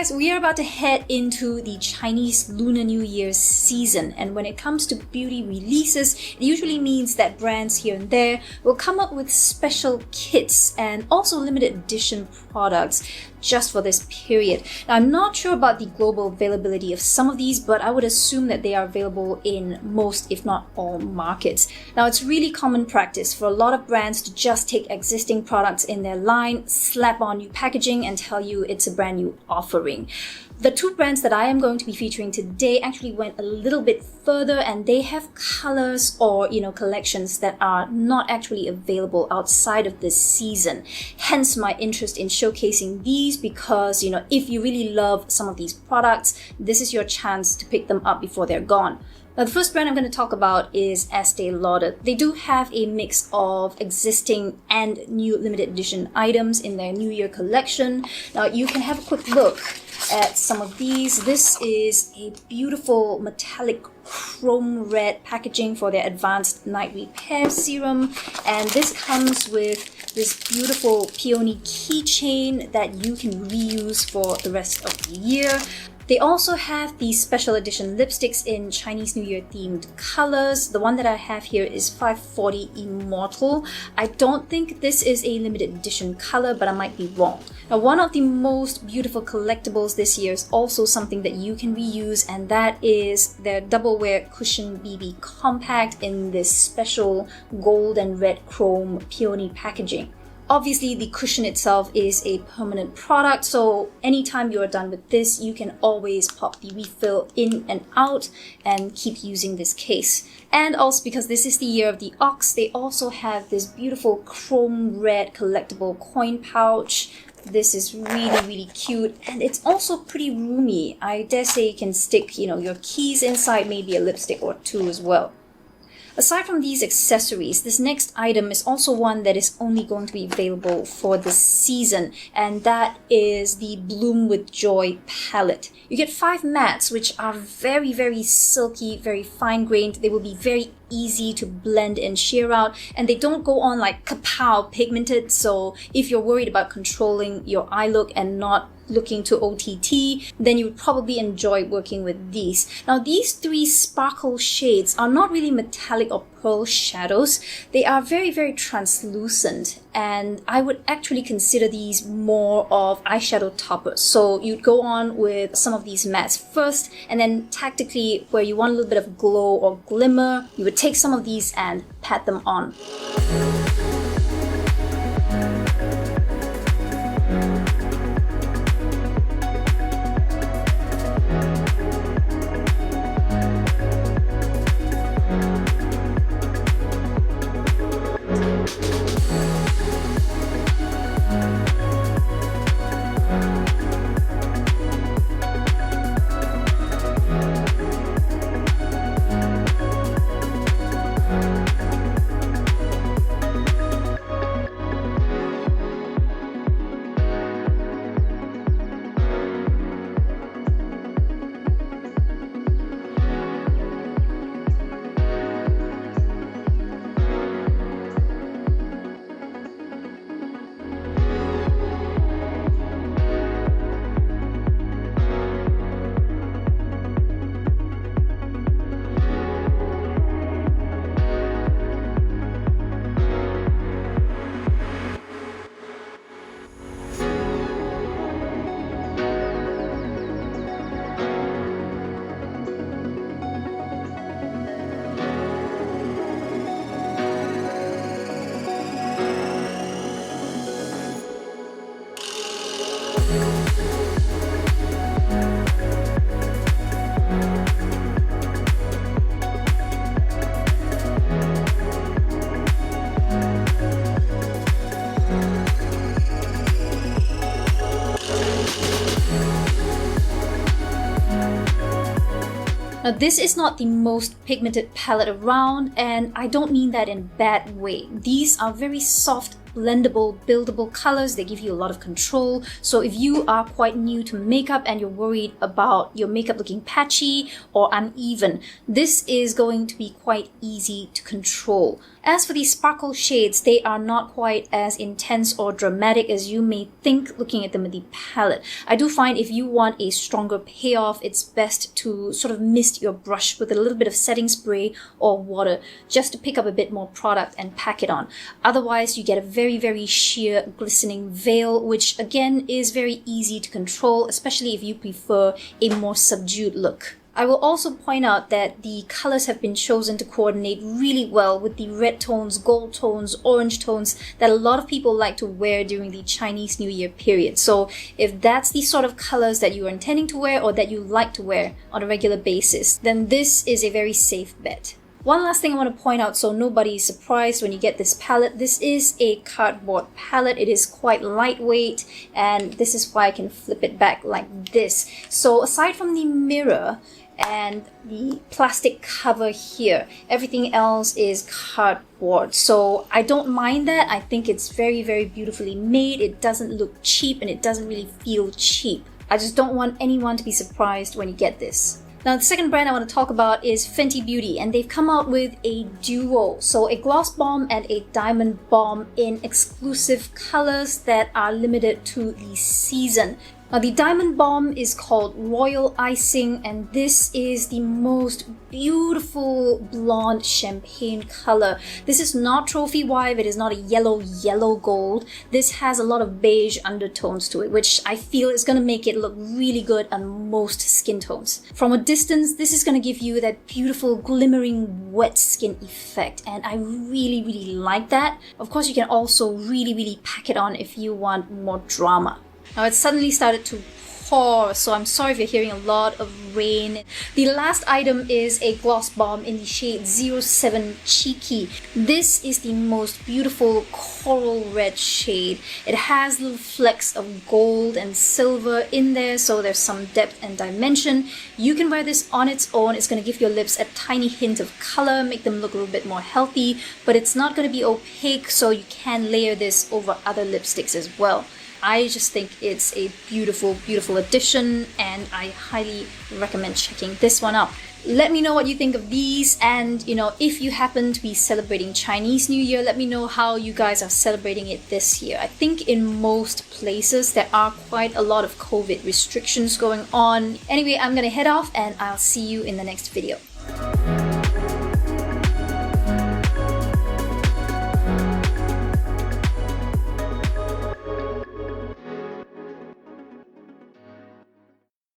guys, we are about to head into the Chinese Lunar New Year season, and when it comes to beauty releases, it usually means that brands here and there will come up with special kits and also limited edition products just for this period. Now, I'm not sure about the global availability of some of these, but I would assume that they are available in most, if not all, markets. Now, it's really common practice for a lot of brands to just take existing products in their line, slap on new packaging, and tell you it's a brand new offering. The two brands that I am going to be featuring today actually went a little bit further, and they have colors or collections that are not actually available outside of this season. Hence my interest in showcasing these, because if you really love some of these products, this is your chance to pick them up before they're gone. Now, the first brand I'm going to talk about is Estee Lauder. They do have a mix of existing and new limited edition items in their New Year collection. Now, you can have a quick look at some of these. This is a beautiful metallic chrome red packaging for their advanced night repair serum, and this comes with this beautiful peony keychain that you can reuse for the rest of the year. They also have these special edition lipsticks in Chinese New Year themed colors. The one that I have here is 540 Immortal. I don't think this is a limited edition color, but I might be wrong. Now, one of the most beautiful collectibles this year is also something that you can reuse, and that is their Double Wear Cushion BB Compact in this special gold and red chrome peony packaging. Obviously, the cushion itself is a permanent product, so anytime you are done with this, you can always pop the refill in and out and keep using this case. And also, because this is the year of the ox, they also have this beautiful chrome red collectible coin pouch. This is really cute, and it's also pretty roomy. I dare say you can stick, your keys inside, maybe a lipstick or two as well. Aside from these accessories, this next item is also one that is only going to be available for this season, and that is the Bloom with Joy palette. You get 5 mattes, which are very silky, very fine-grained. They will be very easy to blend and sheer out, and they don't go on like kapow pigmented, so if you're worried about controlling your eye look and not looking to OTT, then you would probably enjoy working with these. Now, these 3 sparkle shades are not really metallic or pearl shadows. They are very translucent, and I would actually consider these more of eyeshadow toppers. So you'd go on with some of these mattes first, and then tactically, where you want a little bit of glow or glimmer, you would take some of these and pat them on. Now, this is not the most pigmented palette around, and I don't mean that in a bad way. These are very soft, blendable, buildable colors. They give you a lot of control. So if you are quite new to makeup and you're worried about your makeup looking patchy or uneven, this is going to be quite easy to control. As for these sparkle shades, they are not quite as intense or dramatic as you may think looking at them in the palette. I do find if you want a stronger payoff, it's best to sort of mist your brush with a little bit of setting spray or water just to pick up a bit more product and pack it on. Otherwise, you get a very, very sheer, glistening veil, which again is very easy to control, especially if you prefer a more subdued look. I will also point out that the colors have been chosen to coordinate really well with the red tones, gold tones, orange tones that a lot of people like to wear during the Chinese New Year period. So if that's the sort of colors that you are intending to wear or that you like to wear on a regular basis, then this is a very safe bet. One last thing I want to point out so nobody is surprised when you get this palette. This is a cardboard palette. It is quite lightweight, and this is why I can flip it back like this. So aside from the mirror and the plastic cover here, everything else is cardboard. So I don't mind that. I think it's very, very beautifully made. It doesn't look cheap and it doesn't really feel cheap. I just don't want anyone to be surprised when you get this. Now, the second brand I want to talk about is Fenty Beauty, and they've come out with a duo. So a gloss bomb and a diamond bomb in exclusive colors that are limited to the season. Now, the diamond bomb is called Royal Icing, and this is the most beautiful blonde champagne color. This is not trophy wife. It is not a yellow gold. This has a lot of beige undertones to it, which I feel is going to make it look really good on most skin tones. From a distance, this is going to give you that beautiful glimmering wet skin effect, and I really, really like that. Of course, you can also really pack it on if you want more drama. Now it's suddenly started to pour, so I'm sorry if you're hearing a lot of rain. The last item is a gloss bomb in the shade 07 Cheeky. This is the most beautiful coral red shade. It has little flecks of gold and silver in there, so there's some depth and dimension. You can wear this on its own. It's going to give your lips a tiny hint of color, make them look a little bit more healthy, but it's not going to be opaque, so you can layer this over other lipsticks as well. I just think it's a beautiful, beautiful addition, and I highly recommend checking this one out. Let me know what you think of these, and if you happen to be celebrating Chinese New Year, let me know how you guys are celebrating it this year. I think in most places there are quite a lot of COVID restrictions going on. Anyway, I'm gonna head off and I'll see you in the next video.